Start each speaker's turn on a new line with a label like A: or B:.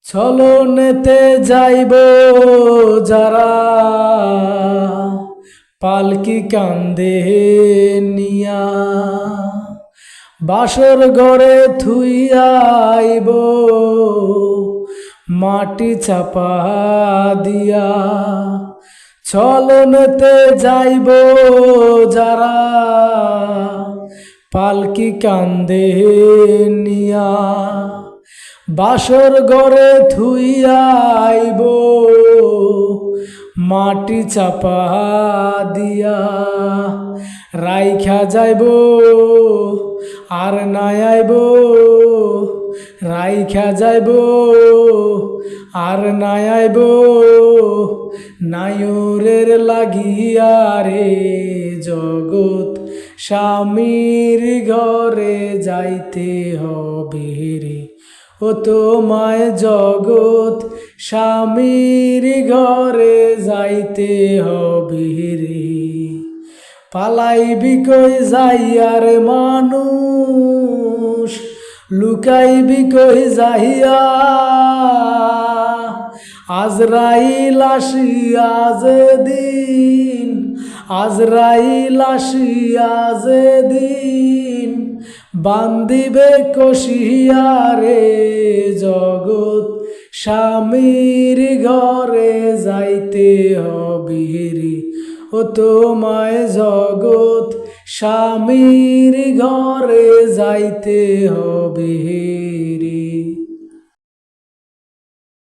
A: চলনেতে যাইব যারা পালকি কান্দে নিয়া, বাসর ঘরে থুইয়াইব মাটি চাপা দিয়া। চলনেতে যাইব যারা পালকি কান্দে নিয়া, বাসর ঘরে থুইয়াইব মাটি চাপা দিয়া। রাইখা যাইব আর নাই আইব, রাইখা যাইব আর নাই আইব, নায়রের লাগিয়া রে জগৎ স্বামীর ঘরে যাইতে হবে রে। ও তোমায় জগৎ স্বামীর ঘরে যাইতে হবে রে। পালাইবি কই যাইয়ার মানুষ, লুকাইবি কই যাইয়া, আজরাইল আসিয়া যেদিন, আজরাইল আসিয়া যেদিন, বান্দিবে কষিয়া রে জগৎ স্বামীর ঘরে যাইতে হবে রে। ও তোমায় জগৎ স্বামীর ঘরে যাইতে হবে রে।